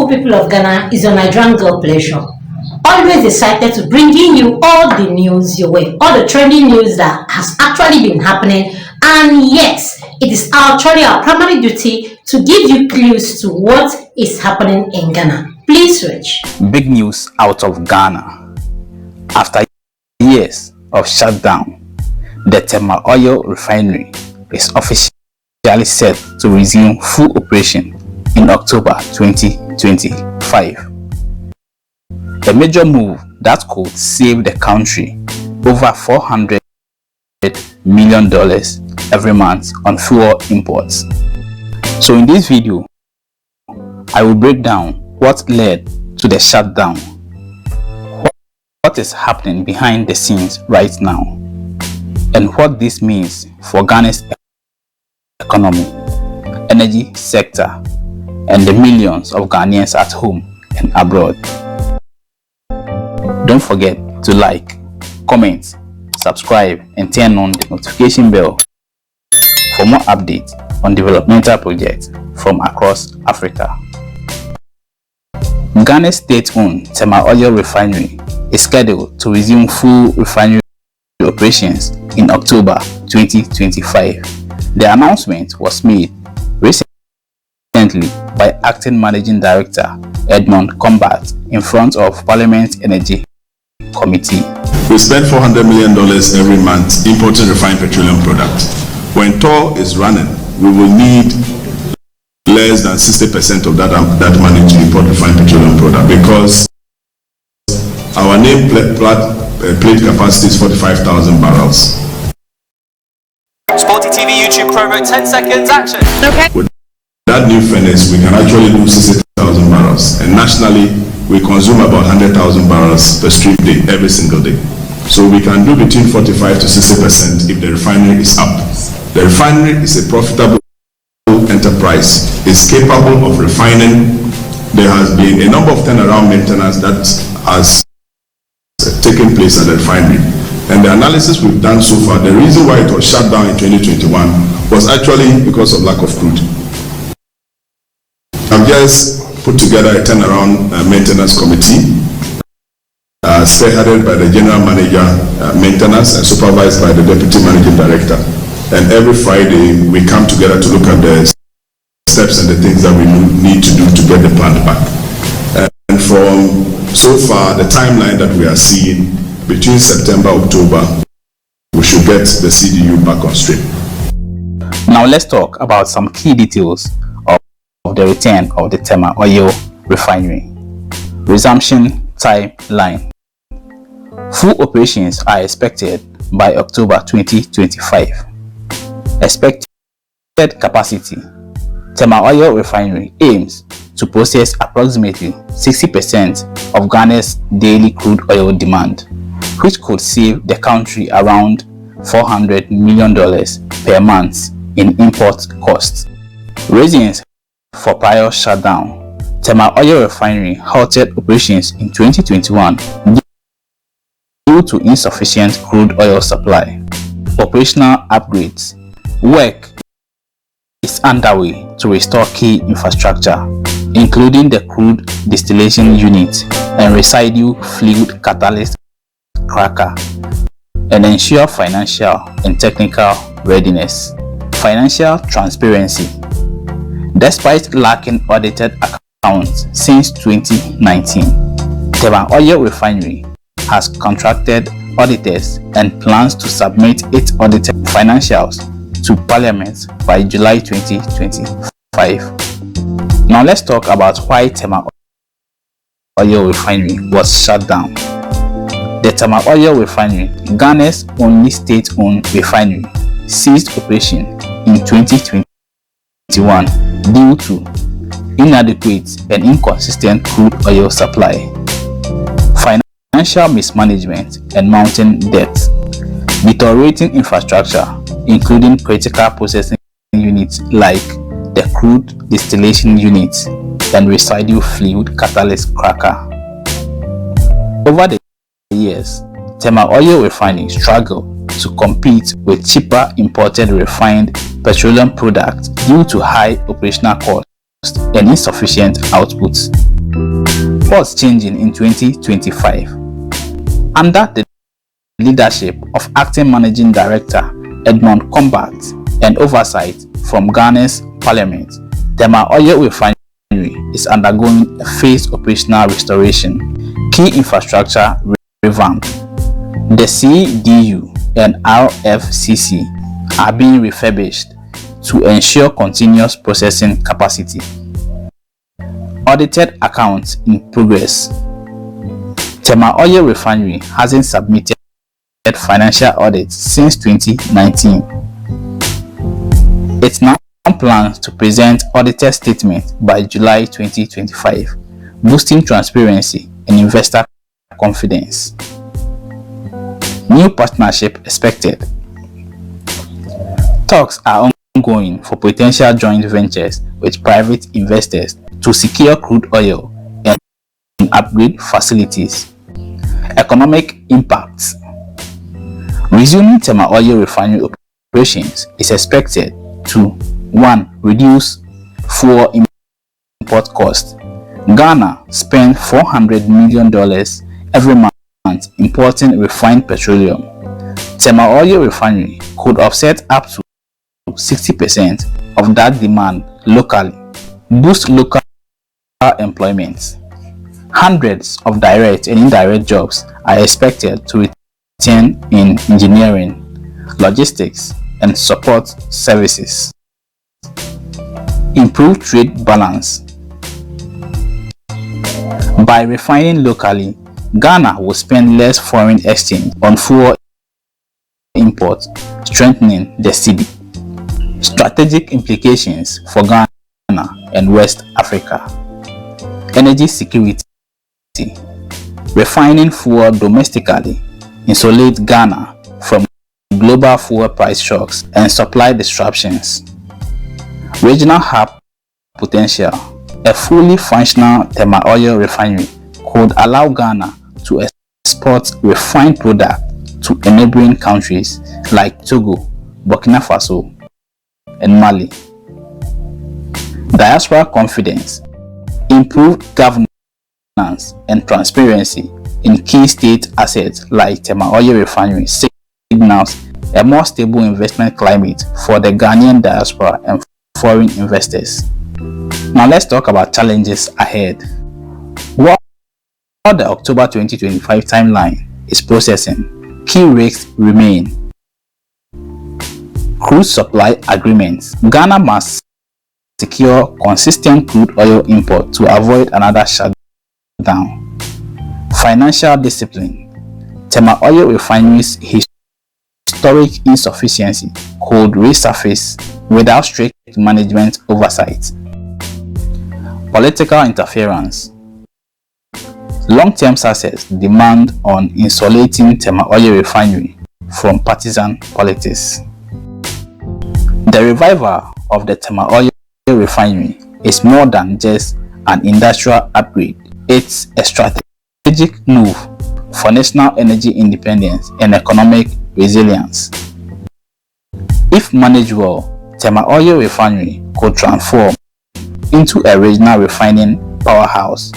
beautiful people of Ghana, is your Nigerian girl Pleasure. Always excited to bringing you all the news your way, all the trending news that has actually been happening. And yes, it is actually our primary duty to give you clues to what is happening in Ghana. Please switch. Big news out of Ghana. After years of shutdown, the Tema Oil Refinery is officially set to resume full operation in October 2025. A major move that could save the country over $400 million every month on fuel imports. So in this video, I will break down what led to the shutdown, what is happening behind the scenes right now, and what this means for Ghana's economy, energy sector, and the millions of Ghanaians at home and abroad. Don't forget to like, comment, subscribe, and turn on the notification bell for more updates on developmental projects from across Africa. Ghana's state-owned Tema Oil Refinery is scheduled to resume full refinery operations in October 2025. The announcement was made recently by Acting Managing Director Edmond Combat in front of Parliament Energy Committee. We spend $400 million every month importing refined petroleum products. When TOR is running, we will need less than 60% of that money to import refined petroleum product, because our nameplate capacity is 45,000 barrels. Sporty TV YouTube promo, 10 seconds, action. Okay. With that new furnace, we can actually do 60,000 barrels, and nationally we consume about 100,000 barrels per stream day, every single day. So we can do between 45 to 60% if the refinery is up. The refinery is a profitable enterprise. It's capable of refining. There has been a number of turnaround maintenance that has taken place at the refinery. And the analysis we've done so far, the reason why it was shut down in 2021 was actually because of lack of crude. I've just put together a turnaround maintenance committee, spearheaded by the general manager maintenance and supervised by the deputy managing director. And every Friday we come together to look at the steps and the things that we need to do to get the plant back. And from so far, the timeline that we are seeing, between September, October, we should get the CDU back on stream. Now let's talk about some key details of the return of the Tema Oil Refinery. Resumption timeline. Full operations are expected by October 2025. Expected capacity. Tema Oil Refinery aims to process approximately 60% of Ghana's daily crude oil demand, which could save the country around $400 million per month in import costs. Reasons for prior shutdown. Tema Oil Refinery halted operations in 2021 due to insufficient crude oil supply. Operational upgrades. Work is underway to restore key infrastructure, including the crude distillation unit and residue fluid catalyst cracker, and ensure financial and technical readiness. Financial transparency. Despite lacking audited accounts since 2019, Tema Oil Refinery has contracted auditors and plans to submit its audited financials to Parliament by July 2025. Now let's talk about why Tema Oil Refinery was shut down. The Tema Oil Refinery, Ghana's only state-owned refinery, ceased operation in 2021 due to inadequate and inconsistent crude oil supply, financial mismanagement, and mounting debt, deteriorating infrastructure, including critical processing units like the crude distillation unit and residue fluid catalyst cracker. Over the years, Tema Oil Refining struggled to compete with cheaper imported refined petroleum products due to high operational costs and insufficient outputs. What's changing in 2025? Under the leadership of Acting Managing Director Edmond Combat and oversight from Ghana's Parliament, Tema Oil Refinery is undergoing a phased operational restoration. Key infrastructure revamp. The CDU and RFCC are being refurbished to ensure continuous processing capacity. Audited accounts in progress. Tema Oil Refinery hasn't submitted financial audits since 2019. It now plans to present audited statement by July 2025, boosting transparency and investor confidence. New partnership expected. Talks are ongoing for potential joint ventures with private investors to secure crude oil and upgrade facilities. Economic impacts. Resuming Tema Oil Refinery operations is expected to 1. Reduce fuel import cost. Ghana spends $400 million every month importing refined petroleum. Tema Oil Refinery could offset up to 60% of that demand locally, boost local employment. Hundreds of direct and indirect jobs are expected to return in engineering, logistics, and support services. Improve trade balance. By refining locally, Ghana will spend less foreign exchange on fuel imports, strengthening the cedi. Strategic implications for Ghana and West Africa. Energy security. Refining fuel domestically insulates Ghana from global fuel price shocks and supply disruptions. Regional hub potential. A fully functional Tema Oil Refinery could allow Ghana to export refined products to neighboring countries like Togo, Burkina Faso, and Mali. Diaspora confidence. Improved governance and transparency in key state assets like Tema Oil Refinery signals a more stable investment climate for the Ghanaian diaspora and foreign investors. Now let's talk about challenges ahead. While the October 2025 timeline is processing, key risks remain. Crude supply agreements. Ghana must secure consistent crude oil import to avoid another shutdown. Financial discipline. Tema Oil Refinery's historic insufficiency could resurface without strict management oversight. Political interference. Long-term success demand on insulating Tema Oil Refinery from partisan politics. The revival of the Tema Oil Refinery is more than just an industrial upgrade. It's a strategic move for national energy independence and economic resilience. If managed well, Tema Oil Refinery could transform into a regional refining powerhouse,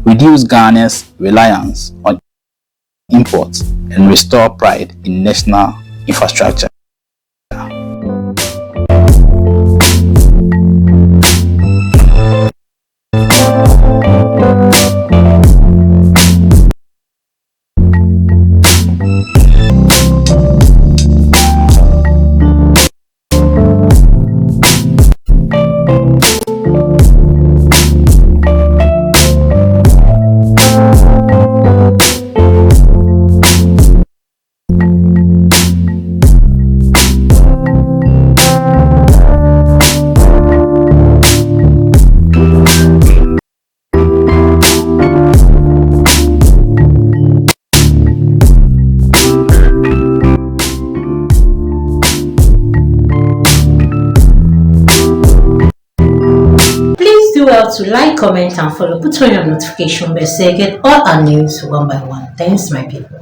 reduce Ghana's reliance on imports, and restore pride in national infrastructure. Do well to like, comment, and follow. Put on your notification bell so you get all our news one by one. Thanks, my people.